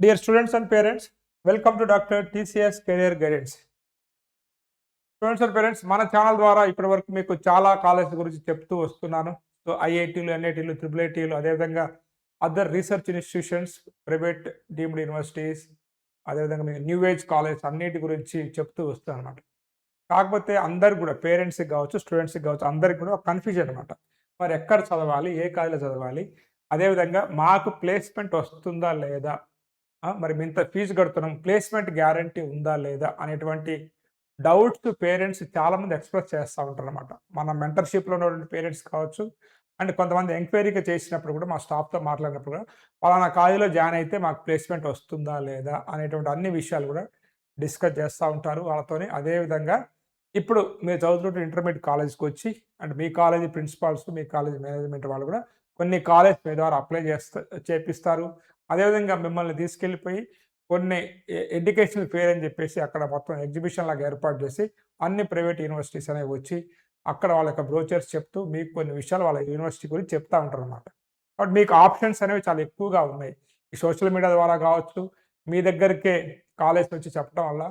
Dear students and parents, welcome to Dr. TCS Career Guidance. Students and parents, మన channel ద్వారా ఇప్పటివరకు మీకు చాలా కాలేజ్ గురించి చెప్తూ వస్తున్నాను. సో ఐఐటీలు, ఎన్ఐటీలు, ట్రిపుల్ ఐటీలు, అదేవిధంగా other research institutions, private deemed universities, అదేవిధంగా మీకు న్యూ ఏజ్ కాలేజ్ అన్నిటి గురించి చెప్తూ వస్తాను అనమాట. కాకపోతే అందరికి కూడా పేరెంట్స్కి కావచ్చు, స్టూడెంట్స్కి కావచ్చు, అందరికి కూడా ఒక కన్ఫ్యూజన్ అనమాట. మరి ఎక్కడ చదవాలి, ఏ కాలేజీలో చదవాలి, అదేవిధంగా మాకు ప్లేస్మెంట్ వస్తుందా లేదా, మరి ఇంత ఫీజు కడుతున్నాం, ప్లేస్మెంట్ గ్యారంటీ ఉందా లేదా అనేటువంటి డౌట్స్ పేరెంట్స్ చాలామంది ఎక్స్‌ప్రెస్ చేస్తా ఉంటారనమాట. మన మెంటర్‌షిప్‌లో ఉన్నటువంటి పేరెంట్స్ కావచ్చు, అండ్ కొంతమంది ఎంక్వైరీగా చేసినప్పుడు కూడా మా స్టాఫ్‌తో మాట్లాడినప్పుడు కూడా, పలానా కాలేజీలో జాయిన్ అయితే మాకు ప్లేస్మెంట్ వస్తుందా లేదా అనేటువంటి అన్ని విషయాలు కూడా డిస్కస్ చేస్తూ ఉంటారు వాళ్ళతోని. అదేవిధంగా ఇప్పుడు మీరు చదువుతున్న ఇంటర్మీడియట్ కాలేజ్‌కి వచ్చి, and me college principals, me college management వాళ్ళు కూడా కొన్ని కాలేజ్ మీ ద్వారా అప్లై చేపిస్తారు. అదేవిధంగా మిమ్మల్ని తీసుకెళ్ళిపోయి కొన్ని ఎడ్యుకేషనల్ ఫెయిర్ అని చెప్పేసి అక్కడ మొత్తం ఎగ్జిబిషన్ లాగా ఏర్పాటు చేసి అన్ని ప్రైవేట్ యూనివర్సిటీస్ అనేవి వచ్చి అక్కడ వాళ్ళ యొక్క బ్రోచర్స్ చెప్తూ మీకు కొన్ని విషయాలు వాళ్ళ యూనివర్సిటీ గురించి చెప్తా ఉంటారు అనమాట. కాబట్టి మీకు ఆప్షన్స్ అనేవి చాలా ఎక్కువగా ఉన్నాయి. ఈ సోషల్ మీడియా ద్వారా కావచ్చు, మీ దగ్గరికే కాలేజ్ వచ్చి చెప్పడం వల్ల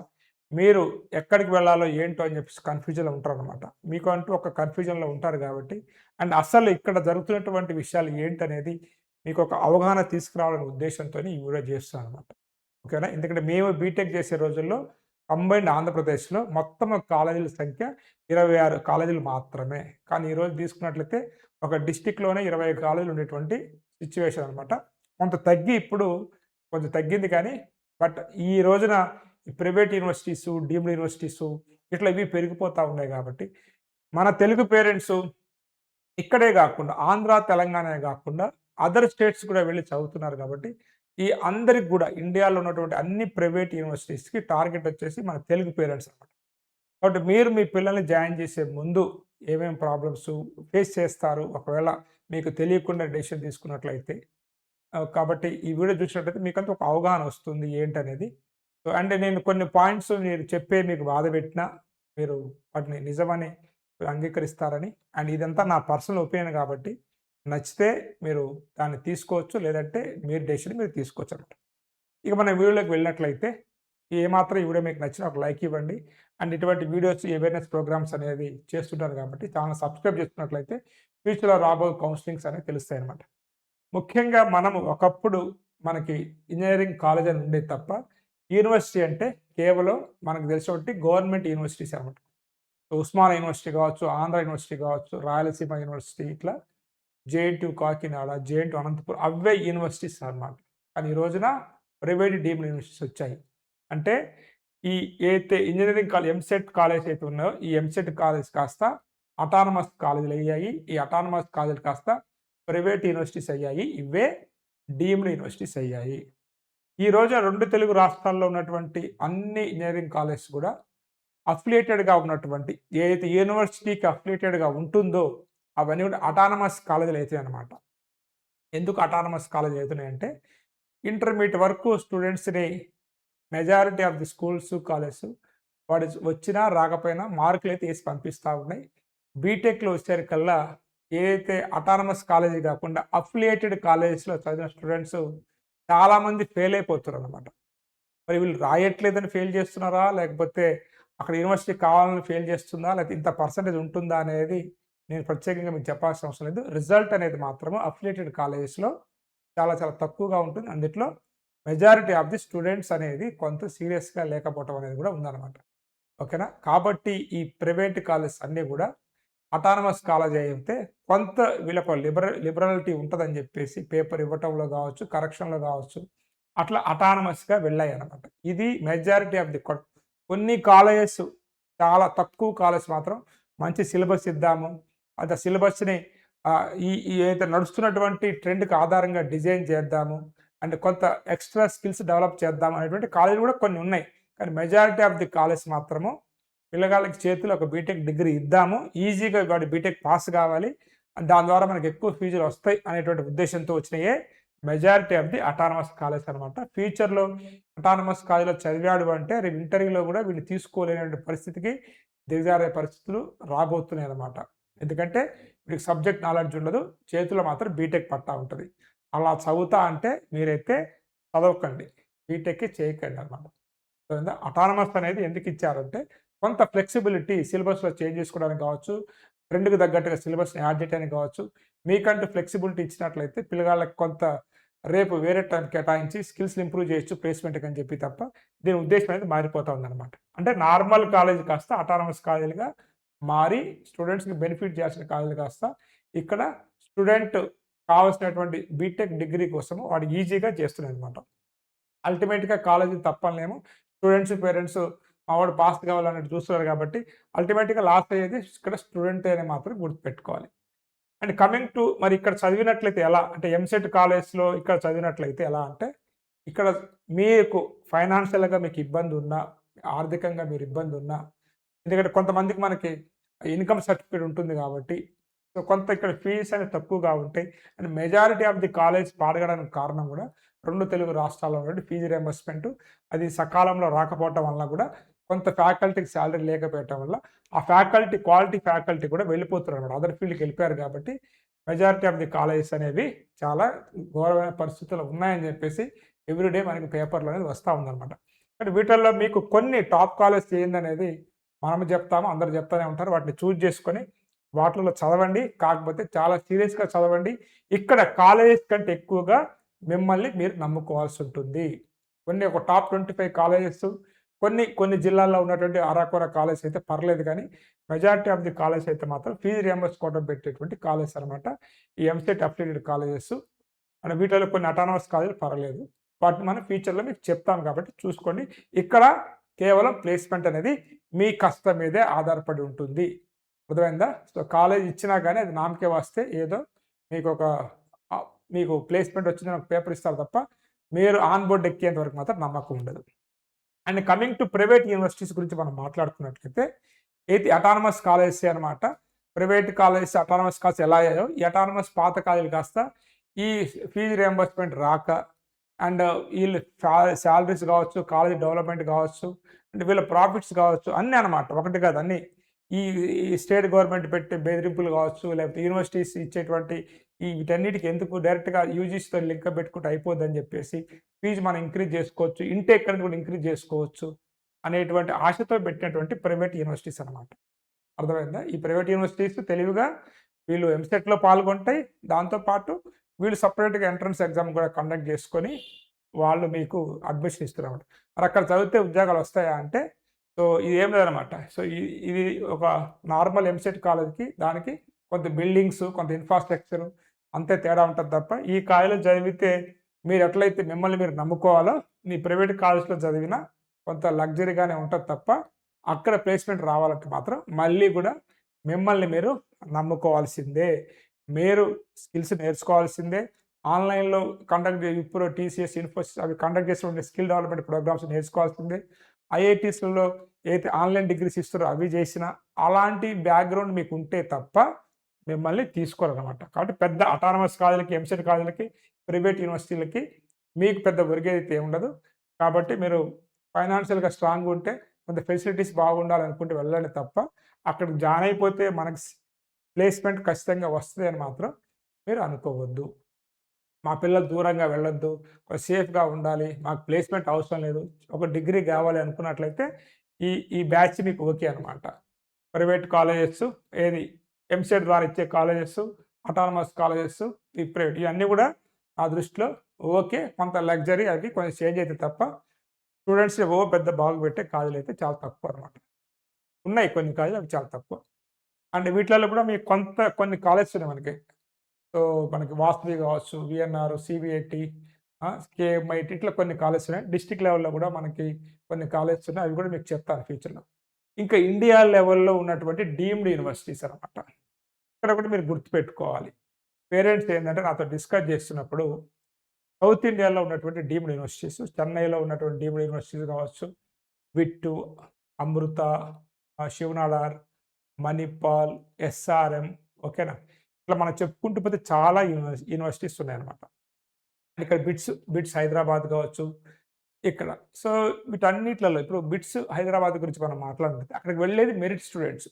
మీరు ఎక్కడికి వెళ్ళాలో ఏంటో అని చెప్పేసి కన్ఫ్యూజన్లో ఉంటారనమాట. మీకు అంటూ ఒక కన్ఫ్యూజన్లో ఉంటారు కాబట్టి, అండ్ అసలు ఇక్కడ జరుగుతున్నటువంటి విషయాలు ఏంటనేది మీకు ఒక అవగాహన తీసుకురావాలనే ఉద్దేశంతో ఈ వీడియో చేస్తున్నాను అనమాట. ఓకేనా? ఎందుకంటే మేము బీటెక్ చేసే రోజుల్లో కంబైన్డ్ ఆంధ్రప్రదేశ్‌లో మొత్తం కాలేజీల సంఖ్య 26 కాలేజీలు మాత్రమే. కానీ ఈరోజు తీసుకున్నట్లయితే ఒక డిస్ట్రిక్ట్‌లోనే 20 కాలేజీలు ఉండేటువంటి సిట్యుయేషన్ అనమాట. కొంత తగ్గి ఇప్పుడు కొంచెం తగ్గింది కానీ, బట్ ఈ రోజున ఈ ప్రైవేట్ యూనివర్సిటీసు, డీమ్డ్ యూనివర్సిటీసు ఇట్లా ఇవి పెరిగిపోతా ఉన్నాయి కాబట్టి, మన తెలుగు పేరెంట్సు ఇక్కడే గాకుండా ఆంధ్ర, తెలంగాణే గాకుండా అదర్ స్టేట్స్ కూడా వెళ్లి చదువుతున్నారు కాబట్టి, ఈ అందరికి గూడా ఇండియాలో ఉన్నటువంటి అన్ని ప్రైవేట్ యూనివర్సిటీస్‌కి టార్గెట్ వచ్చేసి మన తెలుగు పేరెంట్స్ అన్నమాట. కాబట్టి మీరు మీ పిల్లల్ని జాయిన్ చేసే ముందు ఏమేం ప్రాబ్లమ్స్ ఫేస్ చేస్తారు, ఒకవేళ మీకు తెలియకుండా డెసిషన్ తీసుకున్నట్లయితే. కాబట్టి ఈ వీడియో చూసినట్లయితే మీకంతా ఒక అవగాహన వస్తుంది ఏంటనేది. సో, అంటే నేను కొన్ని పాయింట్స్ నేను చెప్పే మీకు బాధపెట్టినా, మీరు వాటిని నిజమని అంగీకరిస్తారని, అండ్ ఇదంతా నా పర్సనల్ ఒపీనియన్ కాబట్టి, నచ్చితే మీరు దాన్ని తీసుకోవచ్చు. లేదంటే మీరు డెసిషన్ మీరు తీసుకోవచ్చనమాట. ఇక మనం వీడియోలోకి వెళ్ళినట్లయితే, ఏమాత్రం ఈ వీడియో మీకు నచ్చినా ఒక లైక్ ఇవ్వండి. అండ్ ఇటువంటి వీడియోస్ అవేర్‌నెస్ ప్రోగ్రామ్స్ అనేది చేస్తుంటాను కాబట్టి ఛానెల్ సబ్స్క్రైబ్ చేసుకున్నట్లయితే ఫ్యూచర్‌లో రాబోయే కౌన్సెలింగ్స్ అనేవి తెలుస్తాయన్నమాట. ముఖ్యంగా మనము ఒకప్పుడు మనకి ఇంజినీరింగ్ కాలేజ్ అని ఉండేది తప్ప, యూనివర్సిటీ అంటే కేవలం మనకు తెలిసినటువంటి గవర్నమెంట్ యూనివర్సిటీస్ అనమాట. ఉస్మానియా యూనివర్సిటీ కావచ్చు, ఆంధ్ర యూనివర్సిటీ కావచ్చు, రాయలసీమ యూనివర్సిటీ, ఇట్లా జేఎన్‌టీయూ కాకినాడ, జేఎన్‌టీయూ అనంతపురం అవే యూనివర్సిటీస్ అనమాట. కానీ ఈ రోజున ప్రైవేట్ డీమ్డ్ యూనివర్సిటీస్ వచ్చాయి. అంటే ఈ ఏదైతే ఇంజినీరింగ్ ఎంసెట్ కాలేజ్ అయితే ఉన్నాయో, ఈ ఎంసెట్ కాలేజ్ కాస్త అటానమస్ కాలేజీలు అయ్యాయి. ఈ అటానమస్ కాలేజీలు కాస్త ప్రైవేట్ యూనివర్సిటీస్ అయ్యాయి. ఇవే డీమ్డ్ యూనివర్సిటీస్ అయ్యాయి. ఈ రోజున 2 తెలుగు రాష్ట్రాల్లో ఉన్నటువంటి అన్ని ఇంజినీరింగ్ కాలేజెస్ కూడా అఫిలియేటెడ్‌గా ఉన్నటువంటి, ఏదైతే యూనివర్సిటీకి అఫిలియేటెడ్‌గా ఉంటుందో అవన్నీ కూడా అటానమస్ కాలేజీలు అయితాయన్నమాట. ఎందుకు అటానమస్ కాలేజీలు అయితున్నాయంటే, ఇంటర్మీడియేట్ వరకు స్టూడెంట్స్‌ని majority of the schools, colleges వాడు వచ్చినా రాకపోయినా మార్కులైతే ఏసి పంపిస్తా ఉన్నాయి. బీటెక్‌లో వచ్చేసరికల్లా ఏదైతే అటానమస్ కాలేజీ కాకుండా అఫిలియేటెడ్ కాలేజెస్‌లో చదివిన స్టూడెంట్స్ చాలామంది ఫెయిల్ అయిపోతున్నారన్నమాట. మరి వీళ్ళు రాయట్లేదని ఫెయిల్ చేస్తున్నారా? లేకపోతే అక్కడ యూనివర్సిటీ కావాలని ఫెయిల్ చేస్తుందా? లేకపోతే ఇంత పర్సెంటేజ్ ఉంటుందా అనేది నేను ప్రత్యేకంగా మీకు చెప్పాల్సిన అవసరం లేదు. రిజల్ట్ అనేది మాత్రము అఫిలియేటెడ్ కాలేజెస్‌లో చాలా చాలా తక్కువగా ఉంటుంది. అందుట్లో మెజారిటీ ఆఫ్ ది స్టూడెంట్స్ అనేది కొంత సీరియస్‌గా లేకపోవటం అనేది కూడా ఉందన్నమాట. ఓకేనా? కాబట్టి ఈ ప్రైవేట్ కాలేజెస్ అన్నీ కూడా అటానమస్ కాలేజ్ అయితే కొంత వీళ్ళకు లిబరాలిటీ ఉంటదని చెప్పేసి పేపర్ ఇవ్వటంలో కావచ్చు, కరెక్షన్‌లో కావచ్చు, అట్లా అటానమస్‌గా వెళ్ళాయన్నమాట. ఇది మెజారిటీ ఆఫ్ ది కొన్ని కాలేజెస్, చాలా తక్కువ కాలేజెస్ మాత్రం మంచి సిలబస్ ఇద్దాము, అంత సిలబస్‌ని ఈ ఈ ఏదైతే నడుస్తున్నటువంటి ట్రెండ్‌కి ఆధారంగా డిజైన్ చేద్దాము, అండ్ కొంత ఎక్స్‌ట్రా స్కిల్స్ డెవలప్ చేద్దాం అనేటువంటి కాలేజీలు కూడా కొన్ని ఉన్నాయి. కానీ మెజారిటీ ఆఫ్ ది కాలేజెస్ మాత్రము పిల్లగాళ్ళకి చేతిలో ఒక బీటెక్ డిగ్రీ ఇద్దాము, ఈజీగా వాడు బీటెక్ పాస్ కావాలి, దాని ద్వారా మనకు ఎక్కువ ఫీజులు వస్తాయి అనేటువంటి ఉద్దేశంతో వచ్చినాయే majority of the autonomous college అనమాట. ఫ్యూచర్‌లో అటానమస్ కాలేజ్‌లో చదివాడు అంటే రేపు ఇంటర్వ్యూలో కూడా వీళ్ళు తీసుకోలేనటువంటి పరిస్థితికి దిగజారే పరిస్థితులు రాబోతున్నాయి అనమాట. ఎందుకంటే వీడికి సబ్జెక్ట్ నాలెడ్జ్ ఉండదు, చేతిలో మాత్రం బీటెక్ పట్టా ఉంటది. అలా చదువుతా అంటే మీరైతే చదవకండి. బీటెక్‌కి చేయకండి అనమాట. అర్థమైందా? అటానమస్ అనేది ఎందుకు ఇచ్చారంటే, కొంత ఫ్లెక్సిబిలిటీ సిలబస్‌లో చేంజ్ చేసుకోవడానికి కావచ్చు, ట్రెండ్‌కి తగ్గట్టుగా సిలబస్‌ని యాడ్ చేయడానికి కావచ్చు, మీకంటూ ఫ్లెక్సిబిలిటీ ఇచ్చినట్లయితే పిల్లగాళ్ళకి కొంత రేపు వేరే టైం కేటాయించి స్కిల్స్‌ని ఇంప్రూవ్ చేయొచ్చు ప్లేస్‌మెంట్‌కి అని చెప్పి తప్ప, దీని ఉద్దేశ్యం అనేది మారిపోతా ఉందన్నమాట. అంటే నార్మల్ కాలేజ్ కాస్త అటానమస్ కాలేజ్‌గా మారి స్టూడెంట్స్‌కి బెనిఫిట్ చేయాల్సిన కాలేజ్ కాస్త ఇక్కడ స్టూడెంట్ కావాల్సినటువంటి బీటెక్ డిగ్రీ కోసము వాడు ఈజీగా చేస్తున్నాడనమాట. అల్టిమేట్‌గా కాలేజీ తప్పనిలేము. స్టూడెంట్స్, పేరెంట్స్ మా వాడు పాస్ కావాలన్నట్టు చూస్తున్నారు కాబట్టి అల్టిమేట్‌గా లాస్ అయ్యేది ఇక్కడ స్టూడెంటే అని మాత్రం గుర్తుపెట్టుకోవాలి. అండ్ కమింగ్ టు మరి ఇక్కడ చదివినట్లయితే ఎలా? అంటే ఎంసెట్ కాలేజ్‌లో ఇక్కడ చదివినట్లయితే ఎలా అంటే, ఇక్కడ మీకు ఫైనాన్షియల్‌గా మీకు ఇబ్బందున్నా, ఆర్థికంగా మీరు ఇబ్బందున్నా, ఎందుకంటే కొంతమందికి మనకి ఇన్‌కమ్ సర్టిఫికేట్ ఉంటుంది కాబట్టి, సో కొంత ఇక్కడ ఫీస్ అనేది తక్కువగా ఉంటాయి. And majority of the college పాడగడానికి కారణం కూడా 2 తెలుగు రాష్ట్రాల్లో ఉన్నటువంటి ఫీజు రియంబర్స్‌మెంట్ అది సకాలంలో రాకపోవటం వలన కూడా కొంత ఫ్యాకల్టీకి సాలరీ లేకపోవటం వల్ల ఆ ఫ్యాకల్టీ క్వాలిటీ ఫ్యాకల్టీ కూడా వెళ్ళిపోతున్నారన్నమాట. అదర్ ఫీల్డ్‌కి వెళ్ళిపోయారు కాబట్టి మెజారిటీ ఆఫ్ ది కాలేజెస్ అనేవి చాలా ఘోరమైన పరిస్థితుల్లో ఉన్నాయని చెప్పేసి ఎవ్రీడే మనకి పేపర్‌లో అనేది వస్తా ఉందన్నమాట. కానీ వీటిల్లో మీకు కొన్ని టాప్ కాలేజ్ ఏందనేది మనం చెప్తాము. అందరూ చెప్తానే ఉంటారు. వాటిని చూజ్ చేసుకొని వాటిల్లో చదవండి. కాకపోతే చాలా సీరియస్‌గా చదవండి. ఇక్కడ కాలేజెస్ కంటే ఎక్కువగా మిమ్మల్ని మీరు నమ్ముకోవాల్సి ఉంటుంది. కొన్ని ఒక టాప్ 25 కాలేజెస్ కొన్ని జిల్లాల్లో ఉన్నటువంటి అరాకొర కాలేజెస్ అయితే పర్లేదు కానీ, మెజారిటీ ఆఫ్ ది కాలేజెస్ అయితే మాత్రం ఫీజు రియంబర్స్ కోసం పెట్టేటువంటి కాలేజెస్ అనమాట. ఈ ఎంసెట్ అఫిలియేటెడ్ కాలేజెస్. అండ్ వీటిలో కొన్ని అటానమస్ కాలేజీలు పర్లేదు. వాటిని మనం ఫ్యూచర్‌లో మీకు చెప్తాను కాబట్టి చూసుకోండి. ఇక్కడ కేవలం ప్లేస్‌మెంట్ అనేది మీ కష్టం మీదే ఆధారపడి ఉంటుంది. అర్థమైందా? సో, కాలేజ్ ఇచ్చినా గాని అది నామకే వాస్తే ఏదో మీకొక మీకు ప్లేస్‌మెంట్ వచ్చిందని ఒక పేపర్ ఇస్తారు తప్ప, మీరు ఆన్ బోర్డ్ ఎక్కేంత వరకు మాత్రం నమ్మకం ఉండదు. And coming to private universities గురించి మనం మాట్లాడుకున్నట్లయితే, ఏది అటానమస్ కాలేజెసే అనమాట. ప్రైవేట్ కాలేజెస్, అటానమస్ కాలేజెస్ ఎలా అయ్యాయో, ఈ అటానమస్ పాత కాలేజీలు కాస్త ఈ ఫీజు రియంబర్స్‌మెంట్ రాక అండ్ ఈళ్ళు సాలరీస్ కావచ్చు, కాలేజ్ డెవలప్‌మెంట్ కావచ్చు, అంటే వీళ్ళ ప్రాఫిట్స్ కావచ్చు అన్నీ అనమాట. ఒకటి కాదు అన్నీ. ఈ ఈ స్టేట్ గవర్నమెంట్ పెట్టే బెదిరింపులు కావచ్చు, లేకపోతే యూనివర్సిటీస్ ఇచ్చేటువంటి వీటన్నిటికి ఎందుకు డైరెక్ట్‌గా యూజీసీతో లింక్ పెట్టుకుంటే అయిపోద్దని చెప్పేసి ఫీజు మనం ఇంక్రీజ్ చేసుకోవచ్చు. ఇంటేక్ అనేది కూడా ఇంక్రీజ్ చేసుకోవచ్చు అనేటువంటి ఆశతో పెట్టినటువంటి ప్రైవేట్ యూనివర్సిటీస్ అనమాట. అర్థమైందా? ఈ ప్రైవేట్ యూనివర్సిటీస్ తెలివిగా వీళ్ళు ఎంసెట్‌లో పాల్గొంటాయి. దాంతో పాటు వీళ్ళు సెపరేట్‌గా ఎంట్రన్స్ ఎగ్జామ్ కూడా కండక్ట్ చేసుకొని వాళ్ళు మీకు అడ్మిషన్ ఇస్తున్నారన్నమాట. మరి అక్కడ చదివితే ఉద్యోగాలు వస్తాయా అంటే, సో ఇది ఏం లేదనమాట. సో ఇది ఒక నార్మల్ ఎంసెట్ కాలేజ్‌కి దానికి కొంత బిల్డింగ్స్, కొంత ఇన్‌ఫ్రాస్ట్రక్చర్ అంతే తేడా ఉంటది తప్ప, ఈ కాలేజ్‌లో చదివితే మీరు ఎట్లయితే మిమ్మల్ని మీరు నమ్ముకోవాలో, మీ ప్రైవేట్ కాలేజ్‌లో చదివినా కొంత లగ్జరీగానే ఉంటది తప్ప, అక్కడ ప్లేస్‌మెంట్ రావాలంటే మాత్రం మళ్ళీ గూడా మిమ్మల్ని మీరు నమ్ముకోవాల్సిందే. మీరు స్కిల్స్ నేర్చుకోవాల్సిందే. ఆన్‌లైన్‌లో ఇప్పుడు టీసీఎస్, ఇన్ఫోసిస్ అవి కండక్ట్ చేస్తున్న స్కిల్ డెవలప్‌మెంట్ ప్రోగ్రామ్స్ నేర్చుకోవాల్సిందే. ఐఐటీస్‌లలో ఏదైతే ఆన్‌లైన్ డిగ్రీస్ ఇస్తారో అవి చేసినా, అలాంటి బ్యాక్‌గ్రౌండ్ మీకుంటే తప్ప మిమ్మల్ని తీసుకోరనమాట. కాబట్టి పెద్ద అటానమస్ కాలేజీలకి, ఎంసెట్ కాలేజీలకి, ప్రైవేట్ యూనివర్సిటీలకి మీకు పెద్ద ఒరిగేదైతే ఉండదు. కాబట్టి మీరు ఫైనాన్షియల్‌గా స్ట్రాంగ్‌గా ఉంటే, కొంత ఫెసిలిటీస్ బాగుండాలనుకుంటే వెళ్ళండి తప్ప, అక్కడికి జాయిన్ అయిపోతే మనకు ప్లేస్‌మెంట్ ఖచ్చితంగా వస్తది అని మాత్రం మీరు అనుకోవద్దు. మా పిల్లలు దూరంగా వెళ్ళొద్దు, సేఫ్‌గా ఉండాలి, మాకు ప్లేస్‌మెంట్ అవసరం లేదు, ఒక డిగ్రీ కావాలి అనుకున్నట్లయితే ఈ ఈ బ్యాచ్ మీకు ఓకే అనమాట. ప్రైవేట్ కాలేజెస్ ఏది ఎంసెట్ ద్వారా ఇచ్చే కాలేజెస్, అటానమస్ కాలేజెస్, ఈ ప్రైవేట్ ఇవన్నీ కూడా నా దృష్టిలో ఓకే. కొంత లగ్జరీ అవి కొంచెం చేంజ్ అయితే తప్ప, స్టూడెంట్స్‌ని పెద్ద బాగుపెట్టే కాలేజీలయితే చాలా తక్కువనమాట. ఉన్నాయి కొన్ని కాలేజీలు అవి చాలా తక్కువ. అండ్ వీటిలలో కూడా మీకు కొన్ని కాలేజెస్ ఉన్నాయి మనకి. సో, మనకి వాసవి కావచ్చు, వీఎన్ఆర్, సీబీఐటీ, కేఎంఐటీ ఇట్లా కొన్ని కాలేజెస్ ఉన్నాయి. డిస్ట్రిక్ట్ లెవెల్‌లో కూడా మనకి కొన్ని కాలేజెస్ ఉన్నాయి. అవి కూడా మీకు చెప్తాను ఫ్యూచర్‌లో. ఇంకా ఇండియా లెవెల్‌లో ఉన్నటువంటి డీమ్డ్ యూనివర్సిటీస్ అనమాట. ఇక్కడ కూడా మీరు గుర్తుపెట్టుకోవాలి. పేరెంట్స్ ఏందంటే నాతో డిస్కస్ చేస్తున్నప్పుడు సౌత్ ఇండియాలో ఉన్నటువంటి డీమ్డ్ యూనివర్సిటీస్, చెన్నైలో ఉన్నటువంటి డీమ్డ్ యూనివర్సిటీస్ కావచ్చు, విట్టు, అమృత, శివనాడార్, మణిపాల్, ఎస్ఆర్ఎం ఓకేనా? ఇట్లా మనం చెప్పుకుంటూ పోతే చాలా యూనివర్సిటీస్ ఉన్నాయన్నమాట. ఇక్కడ బిట్స్ హైదరాబాద్ కావచ్చు ఇక్కడ. సో, వీటన్నిట్లలో ఇప్పుడు బిట్స్ హైదరాబాద్ గురించి మనం మాట్లాడినట్లయితే అక్కడికి వెళ్ళేది మెరిట్ స్టూడెంట్స్.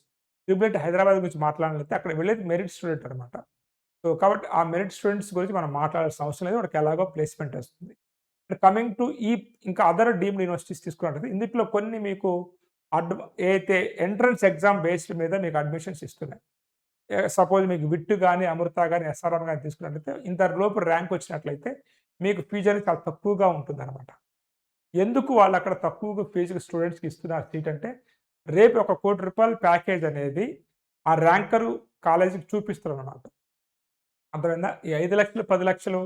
ట్రిపుల్ హైదరాబాద్ గురించి మాట్లాడినట్లయితే అక్కడికి వెళ్ళేది మెరిట్ స్టూడెంట్ అనమాట. సో, కాబట్టి ఆ మెరిట్ స్టూడెంట్స్ గురించి మనం మాట్లాడాల్సిన అవసరం లేదు. వాడికి ఎలాగో ప్లేస్‌మెంట్ వస్తుంది. కమింగ్ టు ఇంకా అదర్ డీమ్డ్ యూనివర్సిటీస్ తీసుకున్నట్లయితే ఇందులో కొన్ని మీకు ఏదైతే ఎంట్రన్స్ ఎగ్జామ్ బేస్డ్ మీద మీకు అడ్మిషన్స్ ఇస్తున్నాయి. సపోజ్ మీకు విట్ గాని, అమృత గాని, ఎస్ఆర్ఎం గాని తీసుకున్నట్లయితే ఇంత లోపు ర్యాంక్ వచ్చినట్లయితే మీకు ఫీజు అనేది చాలా తక్కువగా ఉంటుందన్నమాట. ఎందుకు వాళ్ళు అక్కడ తక్కువగా ఫీజుకి స్టూడెంట్స్‌కి ఇస్తున్నారు సీట్ అంటే, రేపు ఒక రూ. 1,00,00,000 ప్యాకేజ్ అనేది ఆ ర్యాంకరు కాలేజీకి చూపిస్తారన్నమాట. అర్థమైందా? ఈ 5,00,000, 10,00,000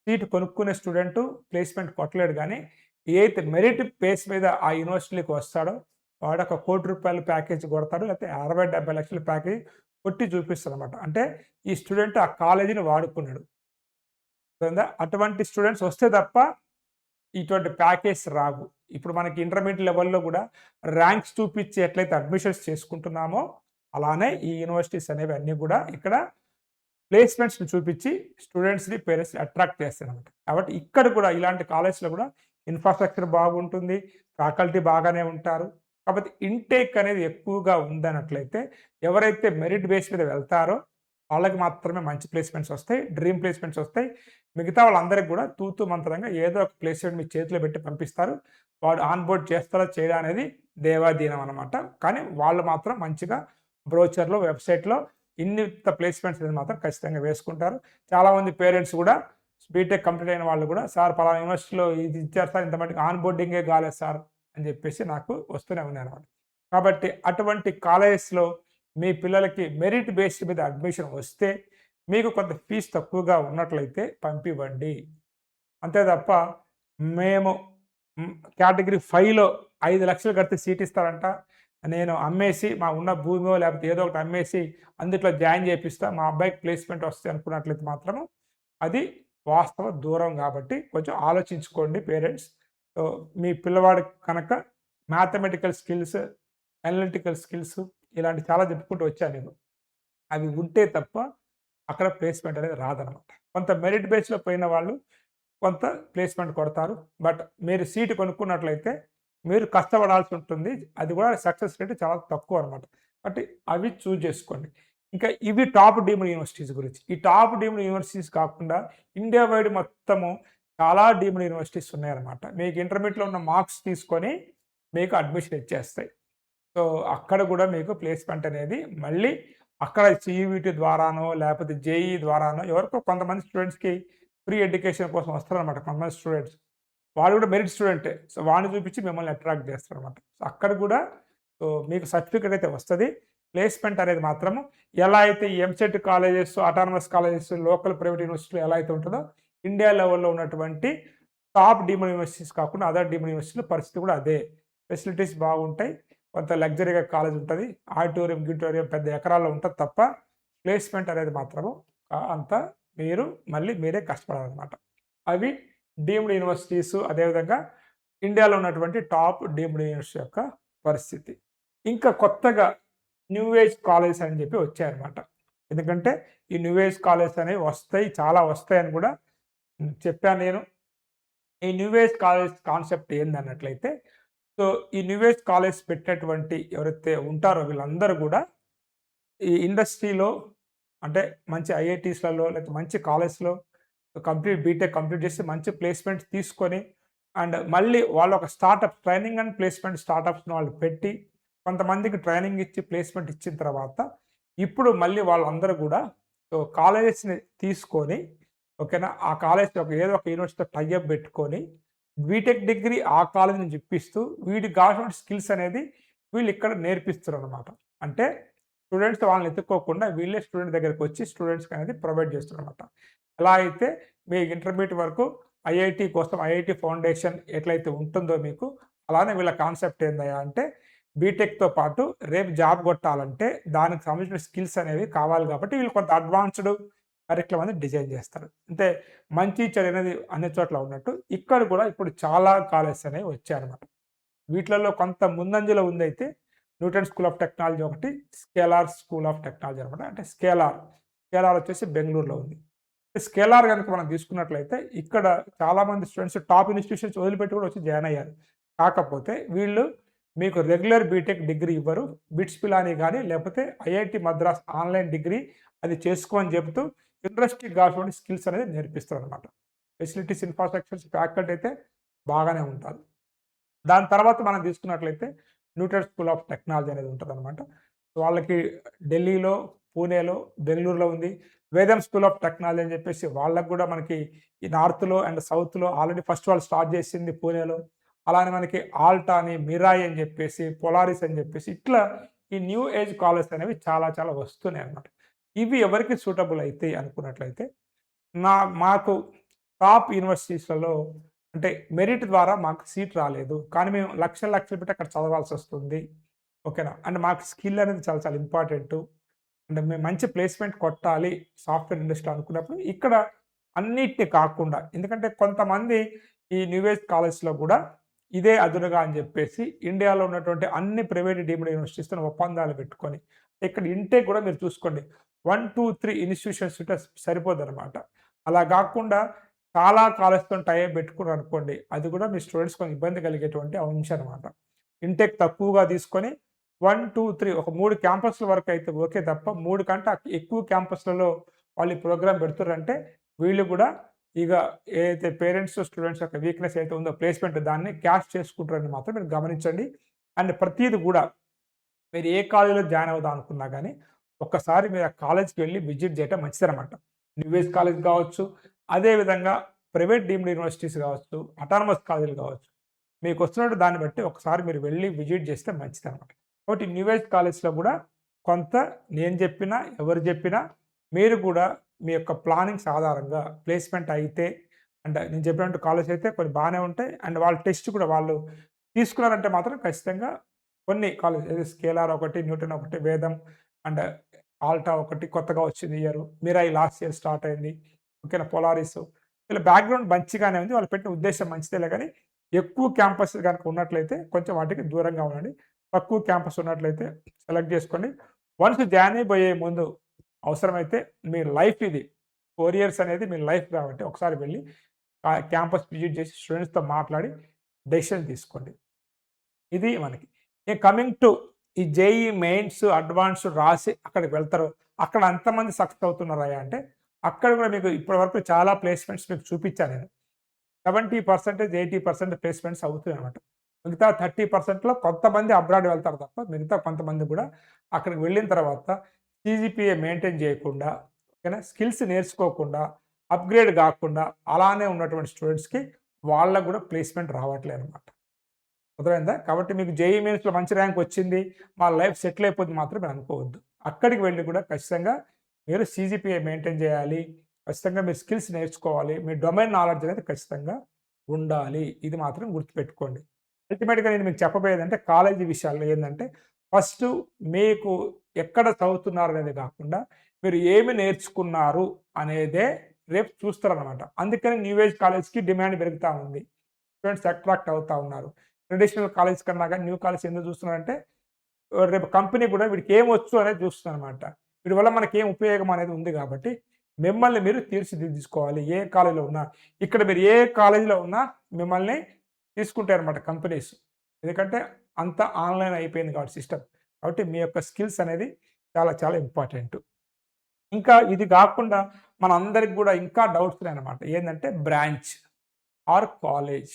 సీట్ కొనుక్కునే స్టూడెంట్ ప్లేస్‌మెంట్ కొట్టలేడు గానీ, ఏదైతే మెరిట్ బేస్ మీద ఆ యూనివర్సిటీకి వస్తాడో వాడు ఒక రూ. 1,00,00,000 ప్యాకేజ్ కొడతాడు. లేకపోతే 60, 70 లక్షల ప్యాకేజ్ కొట్టి చూపిస్తాడన్నమాట. అంటే ఈ స్టూడెంట్ ఆ కాలేజీని వాడుకున్నాడు. అర్థమైందా? అటువంటి స్టూడెంట్స్ వస్తే తప్ప ఇటువంటి ప్యాకేజ్ రావు. ఇప్పుడు మనకి ఇంటర్మీడియేట్ లెవెల్‌లో గూడా ర్యాంక్స్ చూపిచ్చి ఎట్లయితే అడ్మిషన్స్ చేసుకుంటున్నామో, అలానే ఈ యూనివర్సిటీస్ అనేవి అన్నీ గూడా ఇక్కడ ప్లేస్‌మెంట్స్‌ని చూపిచ్చి స్టూడెంట్స్‌ని, పేరెంట్స్‌ని అట్రాక్ట్ చేస్తాయన్నమాట. కాబట్టి ఇక్కడ కూడా ఇలాంటి కాలేజ్‌లో గూడా ఇన్‌ఫ్రాస్ట్రక్చర్ బాగుంటుంది. ఫ్యాకల్టీ బాగానే ఉంటారు. కాకపోతే ఇంటేక్ అనేది ఎక్కువగా ఉందన్నట్లయితే ఎవరైతే మెరిట్ బేస్ మీద వెళ్తారో వాళ్ళకి మాత్రమే మంచి ప్లేస్‌మెంట్స్ వస్తాయి. డ్రీమ్ ప్లేస్‌మెంట్స్ వస్తాయి. మిగతా వాళ్ళందరికి గూడా తూతూ మంత్రంగా ఏదో ఒక ప్లేస్‌మెంట్ మీ చేతిలో పెట్టి పంపిస్తారు. వాడు ఆన్ బోర్డ్ చేస్తారో చేయడా అనేది దేవాధీనం అన్నమాట. కానీ వాళ్ళు మాత్రం మంచిగా బ్రోచర్‌లో, వెబ్‌సైట్‌లో ఇన్నిత ప్లేస్‌మెంట్స్ అనేది మాత్రం ఖచ్చితంగా వేసుకుంటారు. చాలామంది పేరెంట్స్ గూడా బీటెక్ కంప్లీట్ అయిన వాళ్ళు గూడా, సార్ పలానా యూనివర్సిటీలో ఇది ఇచ్చారు సార్, ఇంత మటుకు ఆన్ బోర్డింగే కాలేదు సార్ అని చెప్పేసి నాకు వస్తూనే ఉన్నాయన్నమాట. కాబట్టి అటువంటి కాలేజెస్‌లో మీ పిల్లలకి మెరిట్ బేస్డ్ మీద అడ్మిషన్ వస్తే మీకు కొంత ఫీజు తక్కువగా ఉన్నట్లయితే పంపివ్వండి. అంతే తప్ప మేము కేటగిరీ 5లో 5,00,000 కడితే సీట్ ఇస్తారంట. నేను అమ్మేసి మా ఉన్న భూమో లేకపోతే ఏదో ఒకటి అమ్మేసి అందుట్లో జాయిన్ చేపిస్తా. మా అబ్బాయికి ప్లేస్‌మెంట్ వస్తాయి అనుకున్నట్లయితే మాత్రము అది వాస్తవ దూరం కాబట్టి కొంచెం ఆలోచించుకోండి పేరెంట్స్. సో, మీ పిల్లవాడికి కనుక మ్యాథమెటికల్ స్కిల్స్, అనలిటికల్ స్కిల్స్ ఇలాంటి చాలా చెప్పుకుంటూ వచ్చాను నేను. అవి ఉంటే తప్ప అక్కడ ప్లేస్‌మెంట్ అనేది రాదనమాట. కొంత మెరిట్ బేస్‌లో పోయిన వాళ్ళు కొంత ప్లేస్‌మెంట్ కొడతారు. బట్ మీరు సీట్ కొనుక్కున్నట్లయితే మీరు కష్టపడాల్సి ఉంటుంది. అది కూడా సక్సెస్ రేట్ చాలా తక్కువ అనమాట. కాబట్టి అవి చూజ్ చేసుకోండి. ఇంకా ఇవి టాప్ డీమ్డ్ యూనివర్సిటీస్ గురించి. ఈ టాప్ డీమ్డ్ యూనివర్సిటీస్ కాకుండా ఇండియా వైడ్ మొత్తము చాలా డీమ్డ్ యూనివర్సిటీస్ ఉన్నాయన్నమాట. మీకు ఇంటర్మీడియేట్‌లో ఉన్న మార్క్స్ తీసుకొని మీకు అడ్మిషన్ ఇచ్చేస్తాయి. సో, అక్కడ గూడా మీకు ప్లేస్‌మెంట్ అనేది మళ్ళీ అక్కడ సీయూఈటీ ద్వారానో, లేపోతే జేఈఈ ద్వారానో ఎవరికో కొంతమంది స్టూడెంట్స్‌కి ఫ్రీ ఎడ్యుకేషన్ కోసం వస్తారనమాట కొంతమంది స్టూడెంట్స్. వాడు గూడా మెరిట్ స్టూడెంటే. సో, వాడిని చూపించి మిమ్మల్ని అట్రాక్ట్ చేస్తారనమాట. సో, అక్కడ గూడా మీకు సర్టిఫికేట్ అయితే వస్తది. ప్లేస్‌మెంట్ అనేది మాత్రము ఎలా అయితే ఈ EAMCET colleges, autonomous colleges, local private యూనివర్సిటీలో ఎలా అయితే ఉంటదో, ఇండియా లెవెల్‌లో ఉన్నటువంటి టాప్ డీమ్డ్ యూనివర్సిటీస్ కాకుండా అదర్ డీమ్డ్ యూనివర్సిటీలో పరిస్థితి కూడా అదే. ఫెసిలిటీస్ బాగుంటాయి. కొంత లగ్జరీగా కాలేజ్ ఉంటది. ఆడిటోరియం, గిడిటోరియం పెద్ద ఎకరాల్లో ఉంటది తప్ప ప్లేస్‌మెంట్ అనేది మాత్రము అంత మీరు మళ్ళీ మీరే కష్టపడాలనమాట. అవి డీమ్డ్ యూనివర్సిటీస్ అదేవిధంగా ఇండియాలో ఉన్నటువంటి టాప్ డీమ్డ్ యూనివర్సిటీ యొక్క పరిస్థితి. ఇంకా కొత్తగా న్యూ ఏజ్ కాలేజెస్ అని చెప్పి వచ్చాయన్నమాట. ఎందుకంటే ఈ న్యూ ఏజ్ కాలేజెస్ అనేవి వస్తాయి. చాలా వస్తాయని కూడా చెప్పాను నేను. ఈ న్యూ ఏజ్ కాలేజ్ కాన్సెప్ట్ ఏందన్నట్లయితే ఈ న్యూ ఏజ్ కాలేజ్ పెట్టినటువంటి ఎవరైతే ఉంటారో వీళ్ళందరూ గూడా ఈ ఇండస్ట్రీలో అంటే మంచి ఐఐటీస్‌లలో లేకపోతే మంచి కాలేజ్‌లో బీటెక్ కంప్లీట్ చేసి మంచి ప్లేస్‌మెంట్స్ తీసుకొని అండ్ మళ్ళీ వాళ్ళు ఒక ట్రైనింగ్ అండ్ ప్లేస్‌మెంట్ స్టార్టప్స్‌ని వాళ్ళు పెట్టి కొంతమందికి ట్రైనింగ్ ఇచ్చి ప్లేస్‌మెంట్ ఇచ్చిన తర్వాత ఇప్పుడు మళ్ళీ వాళ్ళందరూ గూడా కాలేజెస్‌ని తీసుకొని ఓకేనా? ఆ కాలేజ్ ఏదో ఒక యూనివర్సిటీతో టై అప్ పెట్టుకొని బీటెక్ డిగ్రీ ఆ కాలేజ్ నుంచి ఇప్పిస్తూ వీటికి కావాల్సిన స్కిల్స్ అనేది వీళ్ళు ఇక్కడ నేర్పిస్తారనమాట. అంటే స్టూడెంట్స్ వాళ్ళని ఎత్తుక్కోకుండా వీళ్ళే స్టూడెంట్ దగ్గరికి వచ్చి స్టూడెంట్స్‌కి అనేది ప్రొవైడ్ చేస్తారనమాట. ఎలా అయితే మీ ఇంటర్మీడియేట్ వరకు ఐఐటీ కోసం ఐఐటీ ఫౌండేషన్ ఎట్లయితే ఉంటుందో మీకు అలానే వీళ్ళ కాన్సెప్ట్ ఏందయ్యా అంటే బీటెక్‌తో పాటు రేపు జాబ్ కొట్టాలంటే దానికి సంబంధించిన స్కిల్స్ అనేవి కావాలి కాబట్టి వీళ్ళు కొంత అడ్వాన్స్‌డ్ కరిక్యులం అనేది డిజైన్ చేస్తారు. అంటే మంచి చెడు అనేది అన్ని చోట్ల ఉన్నట్టు ఇక్కడ కూడా ఇప్పుడు చాలా కాలేజెస్ అనేవి వచ్చాయన్నమాట. వీటిలలో కొంత ముందంజలో ఉందైతే న్యూటన్ స్కూల్ ఆఫ్ టెక్నాలజీ ఒకటి, స్కేలార్ స్కూల్ ఆఫ్ టెక్నాలజీ అనమాట. అంటే స్కేలార్ వచ్చేసి బెంగుళూరులో ఉంది. స్కేలార్ గనుక మనం తీసుకున్నట్లయితే ఇక్కడ చాలామంది స్టూడెంట్స్ టాప్ ఇన్‌స్టిట్యూషన్స్ వదిలిపెట్టి కూడా వచ్చి జాయిన్ అయ్యారు. కాకపోతే వీళ్ళు మీకు రెగ్యులర్ బీటెక్ డిగ్రీ ఇవ్వరు. బిట్స్ పిలానీ గాని లేకపోతే ఐఐటీ మద్రాస్ ఆన్‌లైన్ డిగ్రీ అది చేసుకో అని చెప్తూ ఇండస్ట్రీకి కావాల్సిన స్కిల్స్ అనేది నేర్పిస్తారనమాట. ఫెసిలిటీస్, ఇన్ఫ్రాస్ట్రక్చర్స్, ఫ్యాకల్టీ అయితే బాగానే ఉంటారు. దాని తర్వాత మనం తీసుకున్నట్లయితే న్యూటన్ స్కూల్ ఆఫ్ టెక్నాలజీ అనేది ఉంటదనమాట. వాళ్ళకి ఢిల్లీలో, పూణేలో, బెంగుళూరులో ఉంది. వేదం స్కూల్ ఆఫ్ టెక్నాలజీ అని చెప్పేసి వాళ్ళకి గూడా మనకి ఈ నార్త్‌లో అండ్ సౌత్‌లో ఆల్రెడీ ఫస్ట్ వాళ్ళు స్టార్ట్ చేసింది పూణేలో. అలానే మనకి ఆల్టా అని, మిరాయ్ అని చెప్పేసి, పొలారిస్ అని చెప్పేసి ఇట్లా ఈ న్యూ ఏజ్ కాలేజెస్ అనేవి చాలా చాలా వస్తున్నాయన్నమాట. ఇవి ఎవరికి సూటబుల్ అయితాయి అనుకున్నట్లయితే నా మాకు టాప్ యూనివర్సిటీస్‌లలో అంటే మెరిట్ ద్వారా మాకు సీట్ రాలేదు. కానీ మేము లక్షలు లక్షలు పెట్టి అక్కడ చదవాల్సొస్తుంది. ఓకేనా? అండ్ మాకు స్కిల్ అనేది చాలా చాలా ఇంపార్టెంటు. అంటే మేము మంచి ప్లేస్‌మెంట్ కొట్టాలి సాఫ్ట్‌వేర్ ఇండస్ట్రీలో అనుకున్నప్పుడు ఇక్కడ అన్నిటిని కాకుండా ఎందుకంటే కొంతమంది ఈ న్యూ ఏజ్ కాలేజ్‌లో గూడా ఇదే అదునుగా అని జెప్పేసి ఇండియాలో ఉన్నటువంటి అన్ని ప్రైవేట్ డీమ్డ్ యూనివర్సిటీస్‌తోని ఒప్పందాలు పెట్టుకొని ఇక్కడ ఇంటేక్ గూడా మీరు చూసుకోండి. 1, 2, 3 ఇన్‌స్టిట్యూషన్స్ ఉంటే సరిపోదనమాట. అలా గాకుండా చాలా కాలేజ్‌తోని టై అప్ పెట్టుకున్నారనుకోండి, అది గూడా మీ స్టూడెంట్స్ కొంచెం ఇబ్బంది కలిగేటువంటి అంశం అనమాట. ఇంటేక్ తక్కువగా తీసుకొని 1, 2, 3 ఒక 3 క్యాంపస్‌ల వరకు అయితే ఓకే తప్ప 3 కంటే ఎక్కువ క్యాంపస్‌లలో వాళ్ళు ఈ ప్రోగ్రామ్ పెడుతుర్రంటే వీళ్ళు గూడా ఇగ ఏదైతే పేరెంట్స్, స్టూడెంట్స్ యొక్క వీక్‌నెస్ ఏదైతే ఉందో ప్లేస్‌మెంట్ దాన్ని క్యాష్ చేసుకుంటారని మాత్రం మీరు గమనించండి. అండ్ ప్రతీది గూడా మీరు ఏ కాలేజ్‌లో జాయిన్ అవుదాం అనుకున్నా గానీ, ఒక్కసారి మీరు ఆ కాలేజ్‌కి వెళ్లి విజిట్ చేయటం మంచిదనమాట. న్యూ ఏజ్ కాలేజ్ గావచ్చు, అదే విధంగా ప్రైవేట్ డీమ్డ్ యూనివర్సిటీస్ గావచ్చు, అటానమస్ కాలేజీలు గావచ్చు. మీకొస్తున్నట్టు దాన్ని బట్టి ఒకసారి మీరు వెళ్లి విజిట్ చేస్తే మంచిదనమాట. కాబట్టి న్యూ ఏజ్ కాలేజ్‌లో గూడా కొంత నేను జెప్పినా, ఎవరు జెప్పినా మీరు గూడా మీ యొక్క ప్లానింగ్స్ ఆధారంగా ప్లేస్‌మెంట్ అయితే అండ్ నేను చెప్పినట్టు కాలేజ్ అయితే కొన్ని బానే ఉంటాయి. అండ్ వాళ్ళ టెస్ట్ కూడా వాళ్ళు తీసుకున్నారంటే మాత్రం ఖచ్చితంగా కొన్ని కాలేజ్ ఏది స్కేలార్ ఒకటి, న్యూటన్ ఒకటి, వేదం అండ్ ఆల్టా ఒకటి కొత్తగా వచ్చింది ఈ year. Mirai last year start అయింది. ఓకేనా. పొలారిస్ వీళ్ళ బ్యాక్‌గ్రౌండ్ మంచిగానే ఉంది. వాళ్ళు పెట్టిన ఉద్దేశ్యం మంచిదేలే గానీ, ఎక్కువ క్యాంపస్ గనుక ఉన్నట్లయితే కొంచెం వాటికి దూరంగా ఉండండి. తక్కువ క్యాంపస్ ఉన్నట్లయితే సెలెక్ట్ చేసుకోండి. వన్స్ జాయిన్ అయిపోయే ముందు అవసరమైతే మీ లైఫ్ ఇది. 4 ఇయర్స్ అనేది మీ లైఫ్ కాబట్టి ఒకసారి వెళ్లి క్యాంపస్ విజిట్ చేసి స్టూడెంట్స్‌తో మాట్లాడి డెసిషన్ తీసుకోండి. ఇది మనకి. కమింగ్ టు ఈ జేఈఈ మెయిన్స్, అడ్వాన్స్డ్ రాసి అక్కడికి వెళ్తారు. అక్కడ అంతమంది సక్సెస్ అవుతున్నారయ్యా అంటే, అక్కడ కూడా మీకు ఇప్పటి వరకు చాలా ప్లేస్‌మెంట్స్ మీకు చూపిచ్చా నేను. 70%, 80% ప్లేస్‌మెంట్స్ అవుతాయన్నమాట. మిగతా 30%లో కొంతమంది అబ్రాడ్ వెళ్తారు తప్ప, మిగతా కొంతమంది కూడా అక్కడికి వెళ్ళిన తర్వాత సీజీపీఏ మెయింటైన్ చేయకుండా, ఓకేనా, స్కిల్స్ నేర్చుకోకుండా, అప్‌గ్రేడ్ గాకుండా అలానే ఉన్నటువంటి స్టూడెంట్స్‌కి వాళ్ళకి గూడా ప్లేస్‌మెంట్ రావట్లేదన్నమాట. అర్థమైందా? కాబట్టి మీకు జేఈఈ మెయిన్స్‌లో మంచి ర్యాంక్ వచ్చింది. మా లైఫ్ సెటిల్ అయిపోద్ది మాత్రం మీరు అనుకోవద్దు. అక్కడికి వెళ్లి కూడా ఖచ్చితంగా మీరు సీజీపీఏ మెయింటైన్ చేయాలి. ఖచ్చితంగా మీరు స్కిల్స్ నేర్చుకోవాలి. మీ డొమైన్ నాలెడ్జ్ అనేది ఖచ్చితంగా ఉండాలి. ఇది మాత్రం గుర్తుపెట్టుకోండి. అల్టిమేట్‌గా నేను మీకు చెప్పబోయేదంటే కాలేజీ విషయాల్లో ఏందంటే, ఫస్టు మీకు ఎక్కడ చదువుతున్నారు అనేది కాకుండా, మీరు ఏమి నేర్చుకున్నారు అనేదే రేపు చూస్తారనమాట. అందుకని న్యూ ఏజ్ కాలేజ్‌కి డిమాండ్ పెరుగుతా ఉంది. స్టూడెంట్స్ అట్రాక్ట్ అవుతా ఉన్నారు. ట్రెడిషనల్ కాలేజ్ కన్నా గాని న్యూ కాలేజ్ ఎందుకు చూస్తున్నారంటే, రేపు కంపెనీ కూడా వీడికి ఏమొచ్చు అనేది చూస్తుందనమాట. వీడి వల్ల మనకేం ఉపయోగం అనేది ఉంది కాబట్టి, మిమ్మల్ని మీరు తీర్చిదిద్దుకోవాలి. ఏ కాలేజ్‌లో ఉన్నా. ఇక్కడ మీరు ఏ కాలేజ్‌లో ఉన్నా మిమ్మల్ని తీసుకుంటాయన్నమాట కంపెనీస్. ఎందుకంటే అంతా ఆన్‌లైన్ అయిపోయింది కాబట్టి సిస్టమ్. కాబట్టి మీ యొక్క స్కిల్స్ అనేది చాలా చాలా ఇంపార్టెంటు. ఇంకా ఇది గాకుండా మనందరికి గూడా ఇంకా డౌట్స్ ఉన్నాయన్నమాట. ఏందంటే బ్రాంచ్ ఆర్ కాలేజ్.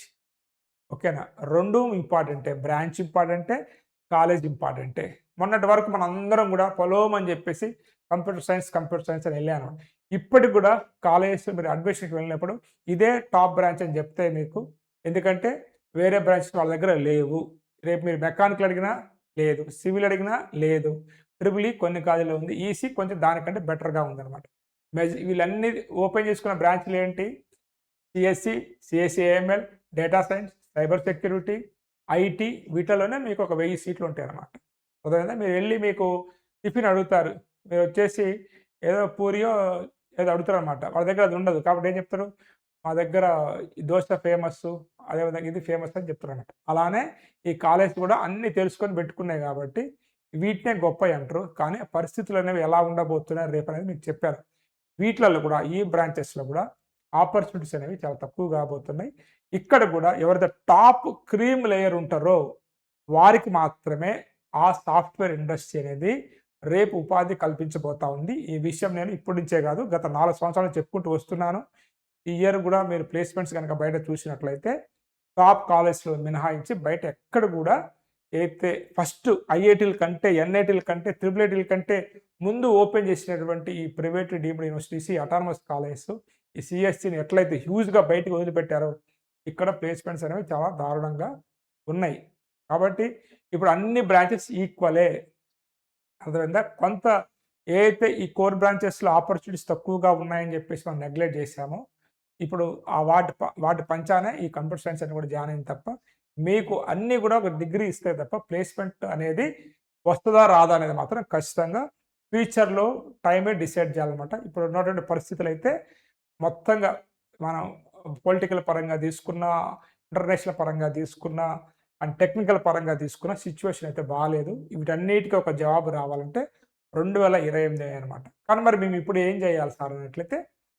ఓకేనా. 2 ఇంపార్టెంటే. బ్రాంచ్ ఇంపార్టెంటే, కాలేజ్ ఇంపార్టెంటే. మొన్నటి వరకు మనందరం గూడా పొలోమని జెప్పేసి కంప్యూటర్ సైన్స్ అని ఎళ్ళాను. ఇప్పటికి గూడా కాలేజెస్‌లో మీరు అడ్మిషన్‌కి వెళ్ళినప్పుడు ఇదే టాప్ బ్రాంచ్ అని జెప్తే మీకు ఎందుకంటే వేరే బ్రాంచెస్ వాళ్ళ దగ్గర లేవు. రేపు మీరు మెకానికల్ అడిగినా లేదు. సివిల్ అడిగినా లేదు. ట్రిపుల్ ఈ కొన్ని కాలేజీలో ఉంది. ఈసీ కొంచెం దానికంటే బెటర్‌గా ఉందన్నమాట. వీళ్ళన్నీ ఓపెన్ చేసుకున్న బ్రాంచ్‌లేంటి? CSC, CSC AML, data science, cyber security, IT వీటిలోనే మీకు ఒక 1000 సీట్లు ఉంటాయన్నమాట. అర్థమైందా? మీరు వెళ్లి మీకు టిఫిన్ అడుగుతారు. మీరొచ్చేసి ఏదో పూరియో ఏదో అడుగుతారన్నమాట. వాళ్ళ దగ్గర అది ఉండదు. కాబట్టి ఏం చెప్తారు? మా దగ్గర ఈ దోస ఫేమస్సు. అదేవిధంగా ఇది ఫేమస్ అని చెప్తారన్నమాట. అలానే ఈ కాలేజ్ కూడా అన్నీ తెలుసుకొని పెట్టుకున్నాయి కాబట్టి వీటినే గొప్పయి అంటారు. కానీ పరిస్థితులనేవి ఎలా ఉండబోతున్నాయి రేపనేది మీకు చెప్పాను. వీటిలలో కూడా ఈ బ్రాంచెస్‌లో కూడా ఆపర్చునిటీస్ అనేవి చాలా తక్కువ కాబోతున్నాయి. ఇక్కడ కూడా ఎవరైతే టాప్ క్రీమ్ లేయర్ ఉంటారో వారికి మాత్రమే ఆ సాఫ్ట్‌వేర్ ఇండస్ట్రీ అనేది రేపు ఉపాధి కల్పించబోతా ఉంది. ఈ విషయం నేను ఇప్పటి నుంచే కాదు గత 4 సంవత్సరాలు చెప్పుకుంటూ వస్తున్నాను. ఈ ఇయర్ కూడా మీరు ప్లేస్మెంట్స్ కనుక బయట చూసినట్లయితే టాప్ కాలేజ్లో మినహాయించి బయట ఎక్కడ కూడా అయితే ఫస్ట్ ఐఐటీల కంటే ఎన్ఐటీల కంటే ట్రిపుల్ ఐటీల కంటే ముందు ఓపెన్ చేసినటువంటి ఈ private deemed universities autonomous colleges ఈ సిఎస్సిని ఎట్లయితే హ్యూజ్గా బయటకు వదిలిపెట్టారో ఇక్కడ ప్లేస్మెంట్స్ అనేవి చాలా దారుణంగా ఉన్నాయి. కాబట్టి ఇప్పుడు అన్ని బ్రాంచెస్ ఈక్వలే. అర్థమైందా? కొంత ఏదైతే ఈ కోర్ బ్రాంచెస్లో ఆపర్చునిటీస్ తక్కువగా ఉన్నాయని చెప్పేసి మనం నెగ్లెక్ట్ చేశామో ఇప్పుడు ఆ వాటి పంచానే ఈ కంప్యూటర్ సైన్స్ అని కూడా జాయిన్ అయింది తప్ప మీకు అన్నీ కూడా ఒక డిగ్రీ ఇస్తే తప్ప ప్లేస్మెంట్ అనేది వస్తుందా రాదా అనేది మాత్రం ఖచ్చితంగా ఫ్యూచర్లో టైమే డిసైడ్ చేయాలన్నమాట. ఇప్పుడు ఉన్నటువంటి పరిస్థితులు అయితే మొత్తంగా మనం పొలిటికల్ పరంగా తీసుకున్నా, ఇంటర్నేషనల్ పరంగా తీసుకున్నా అండ్ టెక్నికల్ పరంగా తీసుకున్న సిచ్యువేషన్ అయితే బాగాలేదు. వీటన్నిటికీ ఒక జవాబు రావాలంటే 2028 అనమాట. కానీ మరి మేము ఇప్పుడు ఏం చేయాలి సార్ అన్నట్లయితే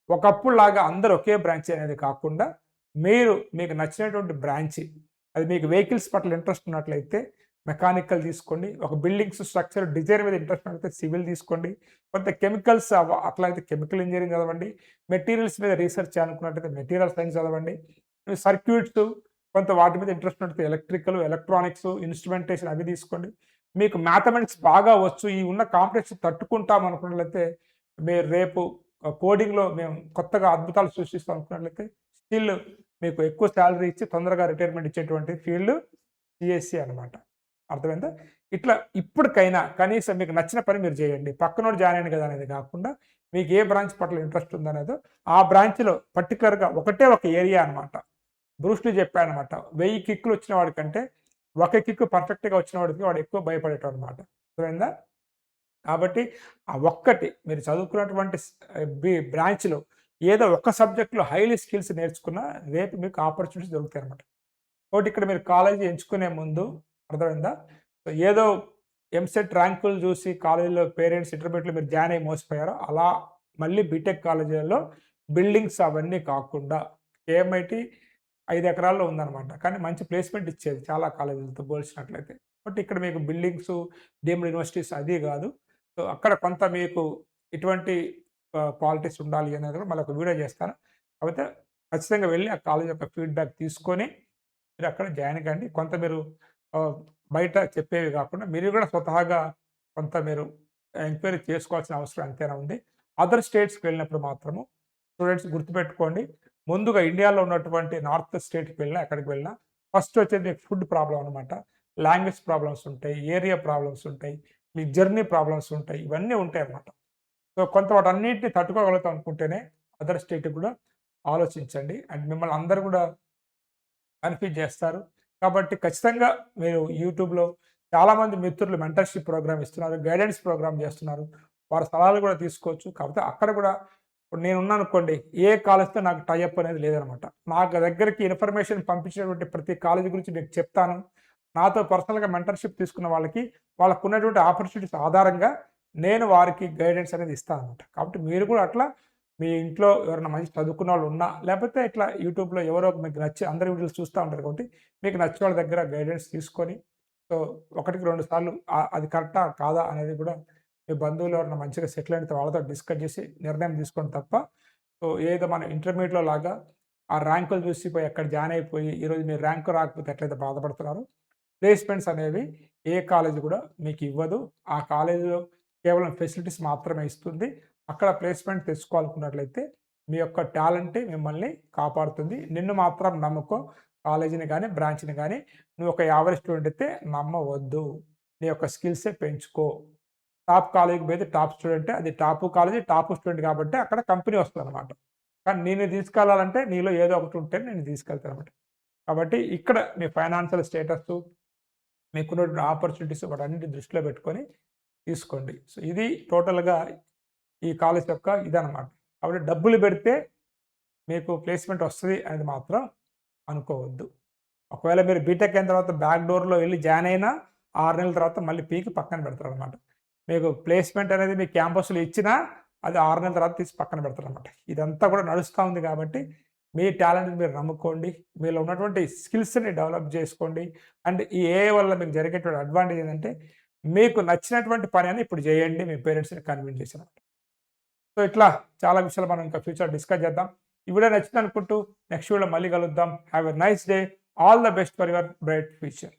ఒకప్పుడులాగా అందరూ ఒకే బ్రాంచ్ అనేది కాకుండా మీకు నచ్చినటువంటి బ్రాంచ్ అది మీకు వెహికల్స్ పట్ల ఇంట్రెస్ట్ ఉన్నట్లయితే మెకానికల్ తీసుకోండి, ఒక బిల్డింగ్స్ స్ట్రక్చర్ డిజైన్ మీద ఇంట్రెస్ట్ ఉన్నట్లయితే సివిల్ తీసుకోండి, కొంత కెమికల్స్ అట్లా అయితే కెమికల్ ఇంజనీరింగ్ చదవండి, మెటీరియల్స్ మీద రీసెర్చ్ చేయాలనుకున్నట్లయితే మెటీరియల్ సైన్స్ చదవండి, సర్క్యూట్స్ కొంత వాటి మీద ఇంట్రెస్ట్ ఉన్నట్లయితే ఎలక్ట్రికల్, ఎలక్ట్రానిక్స్, ఇన్స్ట్రుమెంటేషన్ అవి తీసుకోండి. మీకు మ్యాథమెటిక్స్ బాగా వచ్చు, ఈ ఉన్న కాంపిటీషన్ తట్టుకుంటాం అనుకున్నట్లయితే మీరు రేపు కోడింగ్లో మేము కొత్తగా అద్భుతాలు సృష్టిస్తాం అనుకున్నట్లయితే స్టిల్ మీకు ఎక్కువ శాలరీ ఇచ్చి తొందరగా రిటైర్మెంట్ ఇచ్చేటువంటి ఫీల్డ్ సిఎస్సి అనమాట. అర్థమైందా? ఇట్లా ఇప్పటికైనా కనీసం మీకు నచ్చిన పని మీరు చేయండి. పక్కనోడు జాయిన్ అయ్యింది కదా అనేది కాకుండా మీకు ఏ బ్రాంచ్ పట్ల ఇంట్రెస్ట్ ఉందనేదో ఆ బ్రాంచ్లో పర్టికులర్గా ఒకటే ఒక ఏరియా అనమాట. బ్రూస్లీ చెప్పానమాట, 1000 కిక్కులు వచ్చిన వాడికంటే ఒక కిక్కు పర్ఫెక్ట్గా వచ్చిన వాడికి వాడు ఎక్కువ భయపడేటం అనమాట. అర్థమైందా? కాబట్టి ఆ ఒక్కటి మీరు చదువుకున్నటువంటి బ్రాంచ్లో ఏదో ఒక సబ్జెక్ట్లో హైలీ స్కిల్స్ నేర్చుకున్నా రేపు మీకు ఆపర్చునిటీస్ దొరుకుతాయి అనమాట. కాబట్టి ఇక్కడ మీరు కాలేజీ ఎంచుకునే ముందు అర్థమైందా, ఏదో ఎంసెట్ ర్యాంకులు చూసి కాలేజీలో పేరెంట్స్ ఇంటర్మీడియట్లో మీరు జాయిన్ అయ్యి మోసపోయారో అలా మళ్ళీ బీటెక్ కాలేజీలలో బిల్డింగ్స్ అవన్నీ కాకుండా ఏమైటీ 5 ఎకరాల్లో ఉందన్నమాట. కానీ మంచి ప్లేస్మెంట్ ఇచ్చేది చాలా కాలేజీలతో పోల్చినట్లయితే. బట్ ఇక్కడ మీకు బిల్డింగ్స్ డీమ్డ్ యూనివర్సిటీస్ అది కాదు. సో అక్కడ కొంత మీకు ఇటువంటి క్వాలిటీస్ ఉండాలి అనేది కూడా మళ్ళీ ఒక వీడియో చేస్తాను. కాకపోతే ఖచ్చితంగా వెళ్ళి ఆ కాలేజ్ యొక్క ఫీడ్బ్యాక్ తీసుకొని మీరు అక్కడ జాయిన్ కండి. కొంత మీరు బయట చెప్పేవి కాకుండా మీరు కూడా స్వతహాగా కొంత మీరు ఎంక్వైరీ చేసుకోవాల్సిన అవసరం ఎంతైనా ఉంది. అదర్ స్టేట్స్కి వెళ్ళినప్పుడు మాత్రము స్టూడెంట్స్ గుర్తుపెట్టుకోండి, ముందుగా ఇండియాలో ఉన్నటువంటి నార్త్ స్టేట్కి వెళ్ళినా ఎక్కడికి వెళ్ళినా ఫస్ట్ వచ్చేది మీకు ఫుడ్ ప్రాబ్లం అనమాట. లాంగ్వేజ్ ప్రాబ్లమ్స్ ఉంటాయి, ఏరియా ప్రాబ్లమ్స్ ఉంటాయి, మీ జర్నీ ప్రాబ్లమ్స్ ఉంటాయి, ఇవన్నీ ఉంటాయి అన్నమాట. సో కొంత వాటన్నిటిని తట్టుకోగలుగుతాం అనుకుంటేనే అదర్ స్టేట్కి కూడా ఆలోచించండి. అండ్ మిమ్మల్ని అందరూ కూడా కన్ఫ్యూజ్ చేస్తారు. కాబట్టి ఖచ్చితంగా మీరు యూట్యూబ్లో చాలామంది మిత్రులు మెంటర్షిప్ ప్రోగ్రామ్ ఇస్తున్నారు, గైడెన్స్ ప్రోగ్రామ్ చేస్తున్నారు, వారి సలహాలు కూడా తీసుకోవచ్చు. కాకపోతే అక్కడ కూడా ఇప్పుడు నేనున్నాను అనుకోండి, ఏ కాలేజ్తో నాకు టైఅప్ అనేది లేదనమాట. నాకు దగ్గరికి ఇన్ఫర్మేషన్ పంపించినటువంటి ప్రతి కాలేజీ గురించి మీకు చెప్తాను. నాతో పర్సనల్గా మెంటర్షిప్ తీసుకున్న వాళ్ళకి వాళ్ళకు ఉన్నటువంటి ఆపర్చునిటీస్ ఆధారంగా నేను వారికి గైడెన్స్ అనేది ఇస్తాను అనమాట. కాబట్టి మీరు కూడా అట్లా మీ ఇంట్లో ఎవరైనా మంచి చదువుకున్న వాళ్ళు ఉన్నా లేకపోతే ఇట్లా యూట్యూబ్లో ఎవరో మీకు నచ్చి అందరి వీడియోస్ చూస్తూ ఉంటారు కాబట్టి మీకు నచ్చిన వాళ్ళ దగ్గర గైడెన్స్ తీసుకొని సో 1-2 సార్లు అది కరెక్టా కాదా అనేది కూడా మీ బంధువులు ఎవరైనా మంచిగా సెటిల్ అయిన వాళ్ళతో డిస్కస్ చేసి నిర్ణయం తీసుకోండి తప్ప సో ఏదో మన ఇంటర్మీడియట్లో లాగా ఆ ర్యాంకులు చూసిపోయి అక్కడ జాయిన్ అయిపోయి ఈరోజు మీరు ర్యాంకు రాకపోతే ఎట్లయితే బాధపడుతున్నారు, ప్లేస్మెంట్స్ అనేవి ఏ కాలేజీ కూడా మీకు ఇవ్వదు. ఆ కాలేజీలో కేవలం ఫెసిలిటీస్ మాత్రమే ఇస్తుంది. అక్కడ ప్లేస్మెంట్ తెచ్చుకోవాలనుకున్నట్లయితే మీ యొక్క టాలెంటే మిమ్మల్ని కాపాడుతుంది. నిన్ను మాత్రం నమ్ముకో, కాలేజీని కానీ బ్రాంచ్ని కానీ. నువ్వు ఒక యావరేజ్ స్టూడెంట్ అయితే నమ్మవద్దు, నీ యొక్క స్కిల్సే పెంచుకో. టాప్ కాలేజీకి పోతే టాప్ స్టూడెంటే, అది టాప్ కాలేజీ టాప్ స్టూడెంట్ కాబట్టి అక్కడ కంపెనీ వస్తుంది అనమాట. కానీ నేను తీసుకెళ్ళాలంటే నీలో ఏదో ఒకటి ఉంటే నేను తీసుకెళ్తాను అనమాట. కాబట్టి ఇక్కడ మీ ఫైనాన్షియల్ స్టేటస్, మీకున్న ఆపర్చునిటీస్ వాటన్నిటి దృష్టిలో పెట్టుకొని తీసుకోండి. సో ఇది టోటల్గా ఈ కాలేజ్ యొక్క ఇదనమాట. కాబట్టి డబ్బులు పెడితే మీకు ప్లేస్మెంట్ వస్తుంది అనేది మాత్రం అనుకోవద్దు. ఒకవేళ మీరు బీటెక్ అయిన తర్వాత బ్యాక్ డోర్లో వెళ్ళి జాయిన్ అయినా 6 నెలల తర్వాత మళ్ళీ పీకి పక్కన పెడతారు అనమాట. మీకు ప్లేస్మెంట్ అనేది మీ క్యాంపస్లో ఇచ్చినా అది 6 నెలల తర్వాత తీసి పక్కన పెడతారు అనమాట. ఇదంతా కూడా నడుస్తూ ఉంది కాబట్టి మీ టాలెంట్ని మీరు నమ్ముకోండి, మీలో ఉన్నటువంటి స్కిల్స్ని డెవలప్ చేసుకోండి. అండ్ ఈ ఏఐ వల్ల మీకు జరిగేటువంటి అడ్వాంటేజ్ ఏంటంటే మీకు నచ్చినటువంటి పని అని ఇప్పుడు చేయండి, మీ పేరెంట్స్ని కన్విన్స్ చేసినట్టు. సో ఇట్లా చాలా విషయాలు మనం ఇంకా ఫ్యూచర్ డిస్కస్ చేద్దాం. ఈ వీడియో నచ్చింది అనుకుంటూ నెక్స్ట్ వీడియో మళ్ళీ కలుద్దాం. Have a nice day. All the best for your bright future.